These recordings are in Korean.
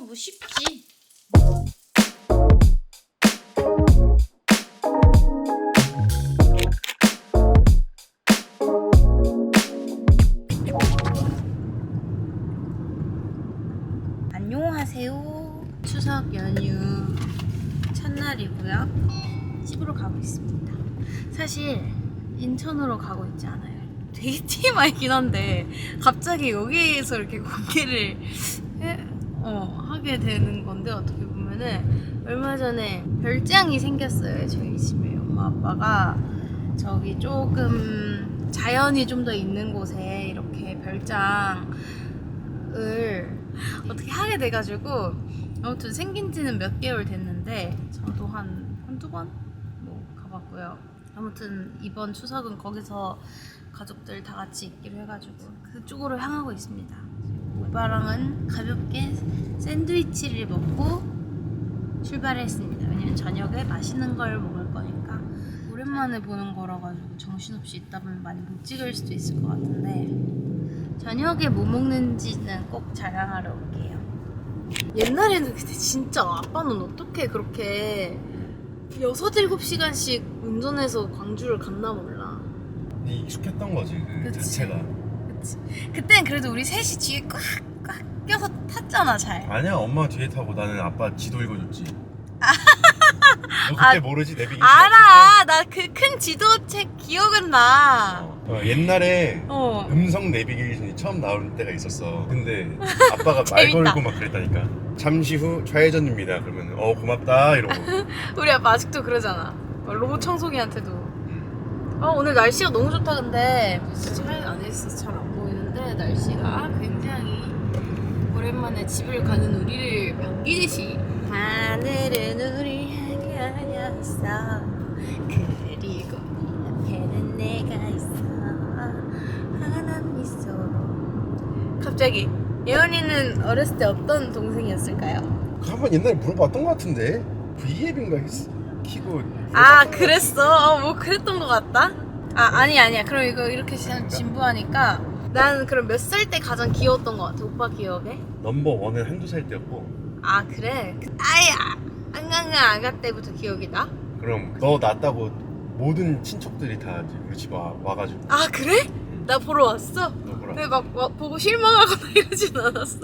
뭐 쉽지. 안녕하세요. 추석 연휴 첫날이고요. 집으로 가고 있습니다. 사실 인천으로 가고 있지 않아요. 되게 TMI긴 한데 갑자기 여기에서 이렇게 공개를 하게 되는 건데, 어떻게 보면은 얼마 전에 별장이 생겼어요. 저희 집에 엄마 아빠가 저기 조금 자연이 좀 더 있는 곳에 이렇게 별장을 어떻게 하게 돼가지고, 아무튼 생긴 지는 몇 개월 됐는데 저도 한두 번 뭐 가봤고요. 아무튼 이번 추석은 거기서 가족들 다 같이 있기로 해가지고 그쪽으로 향하고 있습니다. 오빠랑은 가볍게 샌드위치를 먹고 출발했습니다. 왜냐면 저녁에 맛있는 걸 먹을 거니까. 오랜만에 보는 거라 가지고 정신없이 있다 보면 많이 못 찍을 수도 있을 것 같은데, 저녁에 뭐 먹는지는 꼭 자랑하러 올게요. 옛날에는 근데 진짜 아빠는 어떻게 그렇게 6-7시간씩 운전해서 광주를 갔나 몰라. 익숙했던 거지, 그 그치. 자체가. 그치. 그땐 그래도 우리 셋이 뒤에 꽉 껴서 탔잖아, 잘. 아니야, 엄마 뒤에 타고 나는 아빠 지도 읽어줬지. 너 그때 모르지? 내비게이션 알아. 나 그 큰 지도책 기억은 나. 옛날에 어. 음성 내비게이션이 처음 나올 때가 있었어. 근데 아빠가 말 재밌다. 걸고 막 그랬다니까. 잠시 후 좌회전입니다. 그러면 고맙다 이러고. 우리 아빠 아직도 그러잖아. 로봇 청소기한테도. 오늘 날씨가 너무 좋다. 근데 차에 안에 있어서 잘 안 보이는데 날씨가 굉장히 오랜만에 집을 가는 우리를 반기듯이. 하늘은 우리 향하였어. 그리고 앞에는 내가 있어. 환한 미소로. 갑자기 예언이는 어렸을 때 어떤 동생이었을까요? 한번 옛날에 물어봤던 것 같은데. V앱인가 키고. 그랬어? 뭐 그랬던 것 같다? 아니야. 그럼 이거 이렇게 진부하니까 난 그럼 몇 살 때 가장 귀여웠던 것 같아, 오빠 기억에? 넘버 원은 한두 살 때였고. 그래? 아예 아가 때부터 기억이 나? 그럼 너 낳았다고 모든 친척들이 다 이제 우리 집 와가지고. 그래? 나 보러 왔어? 너 보라. 근데 막 보고 실망하거나 이러진 않았어?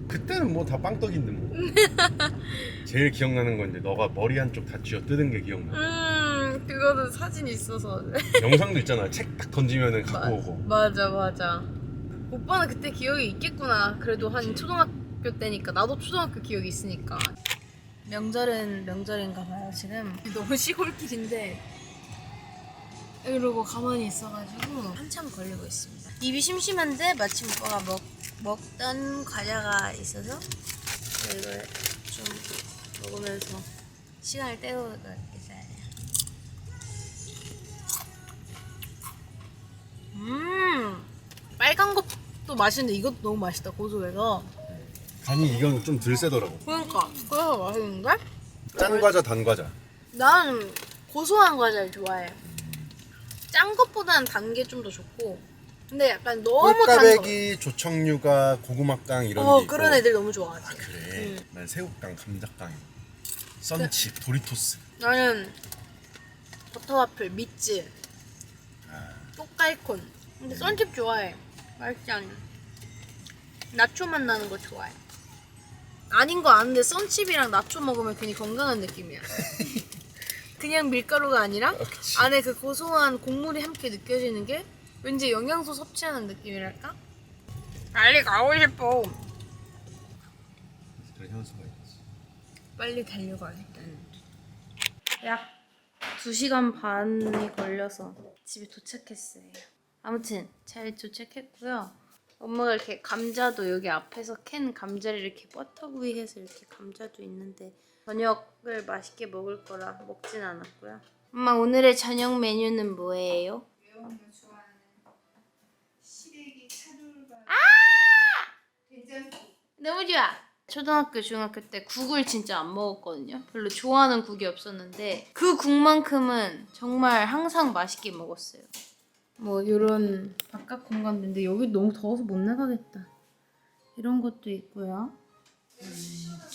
그때는 뭐 다 빵떡인데 뭐. 제일 기억나는 건 이제 너가 머리 한쪽 다 쥐어 뜯은 게 기억나. 그거는 사진이 있어서. 영상도 있잖아. 책 딱 던지면은 갖고 오고. 맞아. 오빠는 그때 기억이 있겠구나. 그래도 한 초등학교 때니까. 나도 초등학교 기억이 있으니까. 명절은 명절인가 봐요. 지금 너무 시골길인데 이러고 가만히 있어가지고 한참 걸리고 있습니다. 입이 심심한데 마침 오빠가 먹던 과자가 있어서 이걸 좀 먹으면서 시간을 때우겠어요. 빨간 것도 맛있는데 이것도 너무 맛있다, 고소해서. 간이 이건 좀 덜 세더라고. 그러니까 그래서 맛있는데? 짠 과자, 단 과자. 난 고소한 과자를 좋아해. 짠 것보다는 단 게 좀 더 좋고. 근데 약간 너무 단 거. 꿀까베기, 조청유가, 고구마깡 이런 게 있고. 그런 애들 너무 좋아하지. 그래. 난 새우깡, 감자깡, 썬칩, 도리토스. 나는 버터와플, 미츠, 꽃갈콘. 근데 썬칩 좋아해. 맛있지 않아? 나초 맛 나는 거 좋아해. 아닌 거 아는데 썬칩이랑 나초 먹으면 괜히 건강한 느낌이야. 그냥 밀가루가 아니라 그치. 안에 그 고소한 곡물이 함께 느껴지는 게 왠지 영양소 섭취하는 느낌이랄까? 빨리 가고 싶어. 그런 현수가 있지. 빨리 달려가야겠다. 약 2시간 반이 걸려서 집에 도착했어요. 아무튼 잘 도착했고요. 엄마가 이렇게 감자도 여기 앞에서 캔 감자를 이렇게 버터구이 해서 이렇게 감자도 있는데 저녁을 맛있게 먹을 거라 먹진 않았고요. 엄마, 오늘의 저녁 메뉴는 뭐예요? 매운거 좋아하는 시래기 차돌밥. 된장국. 너무 좋아. 초등학교, 중학교 때 국을 진짜 안 먹었거든요. 별로 좋아하는 국이 없었는데 그 국만큼은 정말 항상 맛있게 먹었어요. 뭐 이런 바깥 공간인데 여기 너무 더워서 못 나가겠다. 이런 것도 있고요.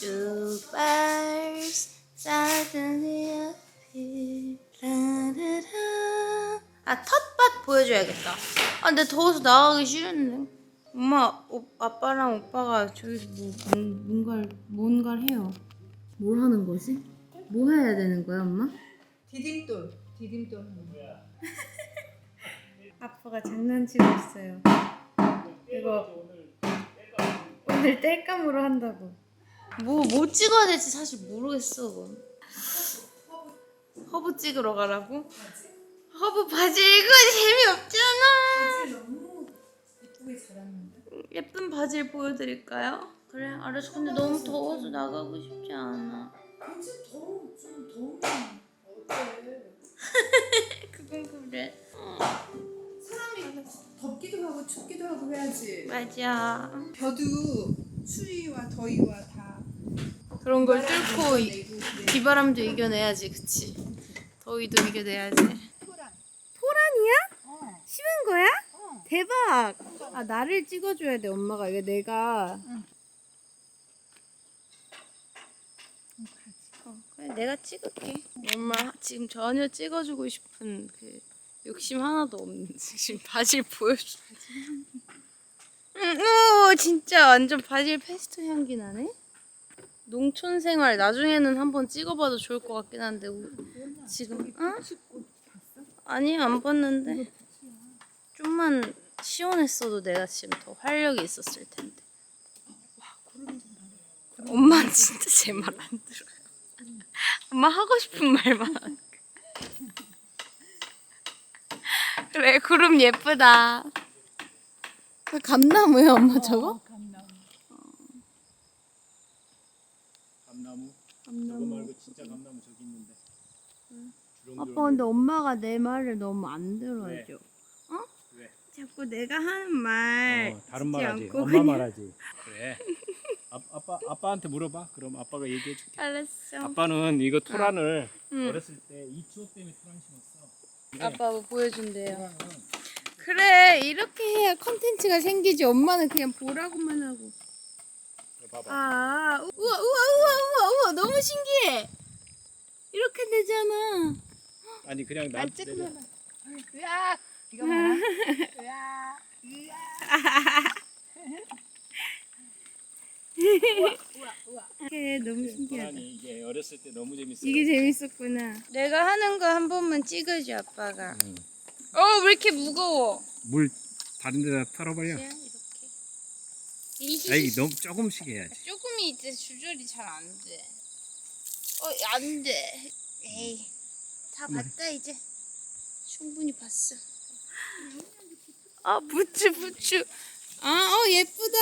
Two birds suddenly appear. 라라라. 아, 텃밭 보여줘야겠다. 아, 근데 더워서 나가기 싫은데. 엄마, 아빠랑 오빠가 저기서 뭔가를 해요. 뭘 하는 거지? 뭐 해야 되는 거야, 엄마? 디딤돌 하는 거야. 아빠가 장난치고 있어요. 이거 오늘 땔감으로 한다고. 뭐 찍어야 될지 사실 모르겠어. 허브 찍으러 가라고? 허브 바지 이거 재미없잖아. 너무 예쁘게 잘하는데. 예쁜 바지를 보여드릴까요? 그래, 알았어. 근데 너무 더워서 나가고 싶지 않아. 이제 좀 더우면 어때? 그건 그래. 사람이 덥기도 하고 춥기도 하고 해야지. 맞아. 벼도 추위와 더위와 다 그런 걸 뚫고 이겨내고 그래. 비바람도 이겨내야지, 그치? 더위도 이겨내야지. 토란. 토란이야? 심은 거야? 대박! 아, 나를 찍어줘야 돼, 엄마가. 이게 내가. 그래, 내가 찍을게. 엄마 지금 전혀 찍어주고 싶은 그 욕심 하나도 없는 지금 바질 보여줘. 오, 진짜 완전 바질 페스토 향기 나네. 농촌 생활 나중에는 한번 찍어봐도 좋을 것 같긴 한데 지금 응? 아니 안 봤는데 좀만 시원했어도 내가 지금 더 활력이 있었을 텐데. 엄마 진짜 제 말 안 들어요. 엄마 하고 싶은 말만. 그래, 구름 예쁘다. 그 감나무야, 엄마 저거? 감나무? 저거 말고 진짜 감나무 저기 있는데. 아빠 근데 엄마가 내 말을 너무 안 들어줘. 왜? 어? 왜? 자꾸 내가 하는 말 다른 듣지 말하지. 않고 엄마 그냥- 말하지. 그래. 아빠한테 물어봐. 그럼 아빠가 얘기해 줄게. 알았어. 아빠는 이거 토란을 응. 어렸을 때 이 추억 때문에 토란 심었어. 근데 아빠 뭐 보여준대요. 토란은 그래, 이렇게 해야 컨텐츠가 생기지. 엄마는 그냥 보라고만 하고. 이거 봐봐. 아, 우와, 너무 신기해. 이렇게 되잖아. 아니 그냥 나 내려. 으악! 이거 봐라. 으악! 이렇게 너무 신기하다. 토란이 이게 어렸을 때 너무 재밌어. 이게 재밌었구나. 내가 하는 거 한 번만 찍어줘, 아빠가. 응. 왜 이렇게 무거워? 물 다른 데다 털어버려. 이렇게. 아이 너무 조금씩 해야지. 조금이 이제 조절이 잘 안 돼. 안 돼. 에이, 다 봤다 이제. 충분히 봤어. 아, 부츠. 예쁘다.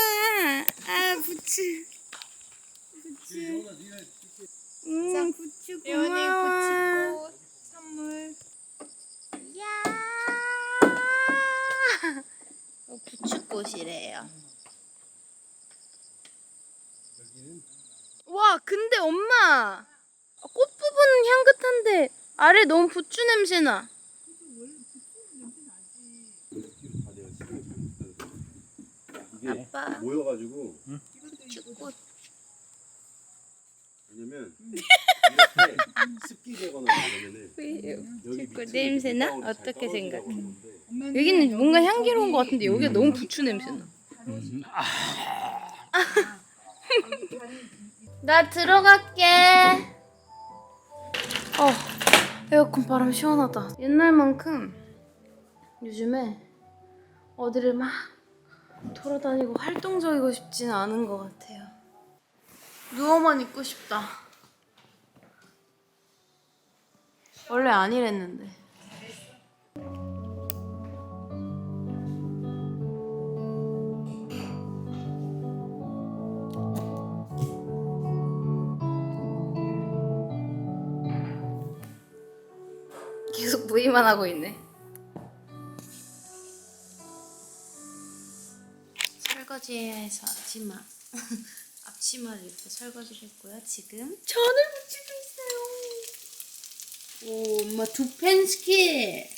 아, 부츠. 부츠 고마워. 부츠꽃 선물. 이야. 부츠꽃이래요. 와, 근데 엄마 꽃 부분은 향긋한데 아래 너무 부추 냄새 나. 이게 아빠. 모여가지고 부추꽃. 왜냐면 이렇게 습기 제거나 이러면은 여기 부추꽃 밑에 냄새 나? 밑방울이 잘 어떻게 떨어지라고 생각해? 하는데 여기는 뭔가 향기로운 것 같은데 여기가 너무 부추 냄새 나. 나 들어갈게. 에어컨 바람 시원하다. 옛날만큼 요즘에 어디를 막 돌아다니고 활동적이고 싶지는 않은 것 같아요. 누워만 있고 싶다. 원래 안 이랬는데. 계속 무의만 하고 있네. 설거지해야 해서 앞치마를 입고 설거지를 했고요. 지금 전을 붙이고 있어요. 오, 엄마 두 펜 스킬.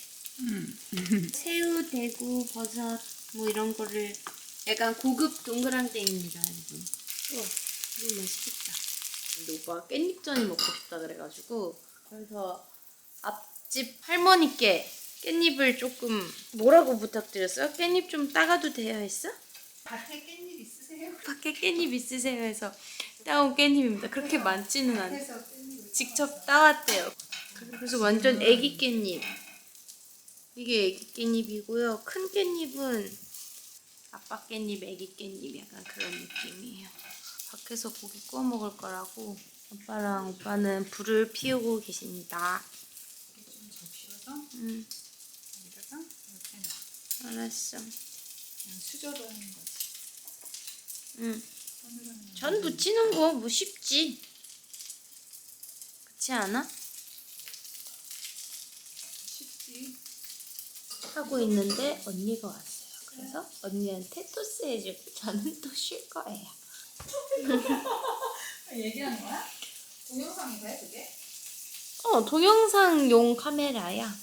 새우, 대구, 버섯 뭐 이런 거를 약간 고급 동그랑땡입니다, 여러분. 우와, 너무 맛있겠다. 근데 오빠가 깻잎전이 먹고 싶다 그래가지고 그래서 앞집 할머니께 깻잎을 조금 뭐라고 부탁드렸어요? 깻잎 좀 따가도 돼요 했어? 밭에 깻잎 있으세요? 밖에 깻잎 있으세요 해서 따온 깻잎입니다. 그렇게 많지는 않아요. 해서 깻잎을 직접 따왔대요. 그래서 완전 애기 깻잎. 이게 애기 깻잎이고요. 큰 깻잎은 아빠 깻잎, 애기 깻잎 약간 그런 느낌이에요. 밖에서 고기 구워 먹을 거라고 아빠랑 오빠는 불을 피우고 계십니다. 좀 적셔서 응, 여기다가 이렇게 넣어. 알았어. 그냥 수저로 하는 거지. 응. 손으로 하는 거. 전 부치는 거 뭐 쉽지. 그렇지 않아? 쉽지. 하고 있는데 언니가 왔어요. 그래서 언니한테 토스 해주고 저는 또 쉴 거예요. 얘기하는 거야? 동영상인가 해 그게? 동영상용 카메라야.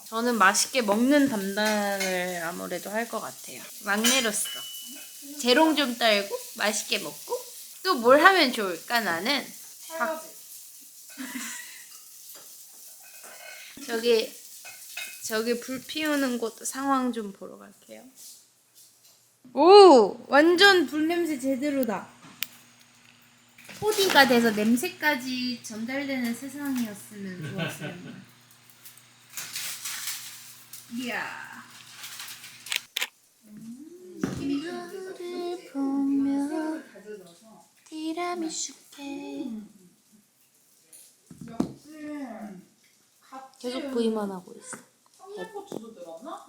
저는 맛있게 먹는 담당을 아무래도 할 것 같아요. 막내로서. 재롱 좀 떨고 맛있게 먹고 또 뭘 하면 좋을까 나는. 설거지. 저기 불 피우는 곳 상황 좀 보러 갈게요. 오! 완전 불 냄새 제대로다. 4D가 돼서 냄새까지 전달되는 세상이었으면 좋았어요. 이야. 너를 보며 가져 넣어서. 티라미슈케 역시. 계속 부위만 하고 있어. 청양고추도 들었나?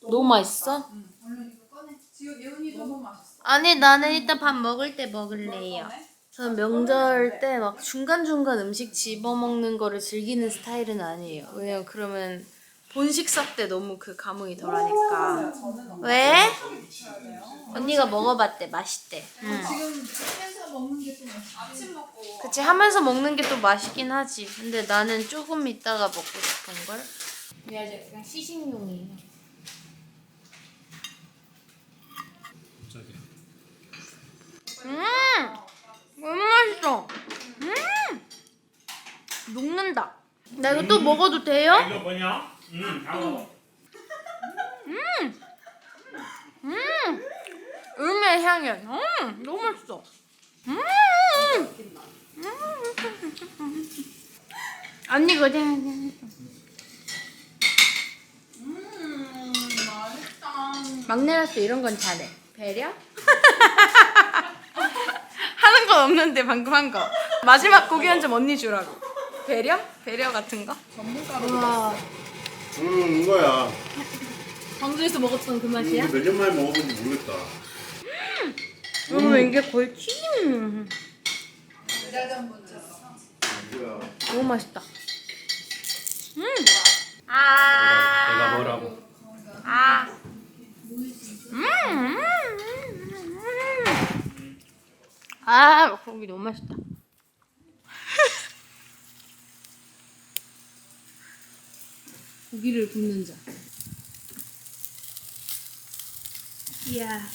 너무 맛있어? 응. 얼른 이거 꺼내. 지금 예은이 너무 맛있어. 아니 나는 일단 밥 먹을 때 먹을래요. 꺼내? 저는 명절 때 막 중간중간 음식 집어먹는 거를 즐기는 스타일은 아니에요. 왜냐면 그러면 본식사 때 너무 그 감흥이 덜하니까. 저는 왜? 붙여야 돼요. 언니가 먹어봤대. 맛있대. 지금 집에서 먹는 게 또 맛있어. 아침 먹고. 그치, 하면서 먹는 게 또 맛있긴 하지. 근데 나는 조금 이따가 먹고 싶은걸? 미안해, 그냥 시식용이에요. 갑자기. 너무 맛있어. 녹는다. 나 이거 또 먹어도 돼요? 이거 뭐냐? 다 먹어. 음의 향이야. 너무 맛있어. 언니 그냥 맛있다. 막내라서 이런 건 잘해. 배려? 하는 건 없는데 방금 한 거. 마지막 고기 한 점 언니 주라고. 배려? 배려 같은 거? 전문가로. 와, 이거야. 광주에서 먹었던 그 맛이야? 몇 년 만에 먹어본지 모르겠다. 이게 거의 튀김. 유자전분처럼. 뭐야. 너무 맛있다. 내가 뭐라고? 고기 너무 맛있다. 고기를 굽는 자. 이야.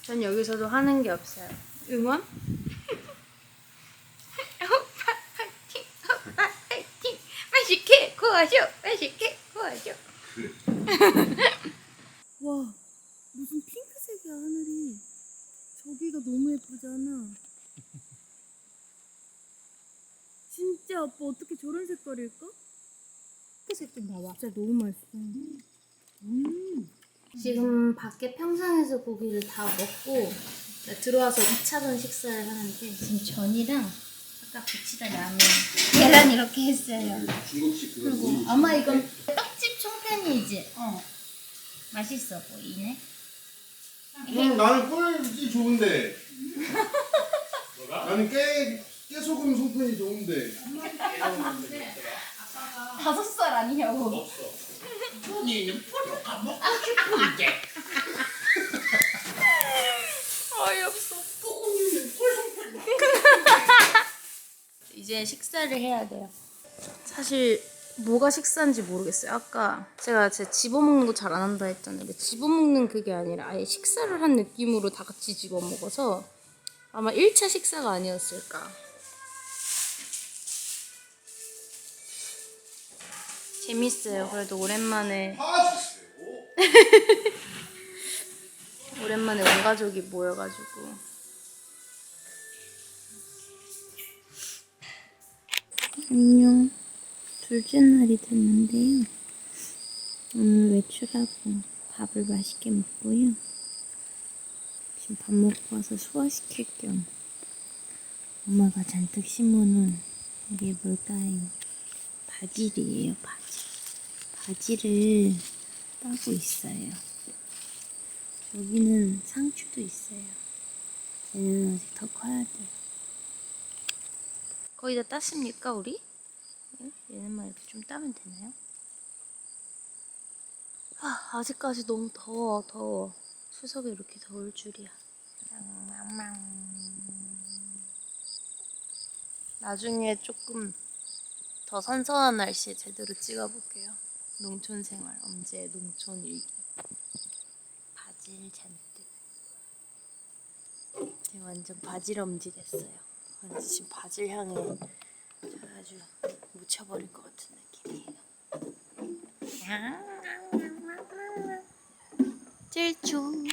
전 여기서도 하는 게 없어요. 응원? 오빠 파이팅! 오빠 파이팅! 맛있게 구워줘! 맛있게 구워줘! 와, 무슨 핑크색이야 하늘이. 저기가 너무 예쁘잖아. 진짜 아빠 어떻게 저런 색깔일까? 핑크색 좀 봐봐. 진짜 너무 맛있어. 지금 밖에 평상에서 고기를 다 먹고 들어와서 2차전 식사를 하는데 지금 전이랑 아까 부치다 라면 계란 이렇게 했어요. 중국식 그거. 그리고 아마 이건 떡집 총팬이지? 맛있어 보이네. 나는 꿀이 좋은데. 뭐가? 나는 깨소금 송편이 좋은데. 5살 아니냐고. 없어. 어이없어. 이제 식사를 해야 돼요. 사실 뭐가 식사인지 모르겠어요. 아까 제가 집어먹는 거 잘 안 한다 했잖아요. 근데 집어먹는 그게 아니라 아예 식사를 한 느낌으로 다 같이 집어먹어서 아마 1차 식사가 아니었을까. 재밌어요. 그래도 오랜만에 오랜만에 온 가족이 모여가지고. 안녕. 둘째 날이 됐는데요. 오늘 외출하고 밥을 맛있게 먹고요. 지금 밥 먹고 와서 소화시킬 겸 엄마가 잔뜩 심어놓은 이게 뭘까요? 바질이에요, 바질. 바질을 따고 있어요. 여기는 상추도 있어요. 얘는 아직 더 커야 돼요. 거의 다 땄습니까, 우리? 얘는만 이렇게 좀 따면 되나요? 아직까지 너무 더워. 추석에 이렇게 더울 줄이야. 나중에 조금 더 선선한 날씨에 제대로 찍어볼게요. 농촌 생활, 엄지의 농촌 일기. 바질 잔뜩. 지금 완전 바질 엄지 됐어요. 완전 지금 바질 향에 아주 묻혀버릴 것 같은 느낌이에요. 찔쭈.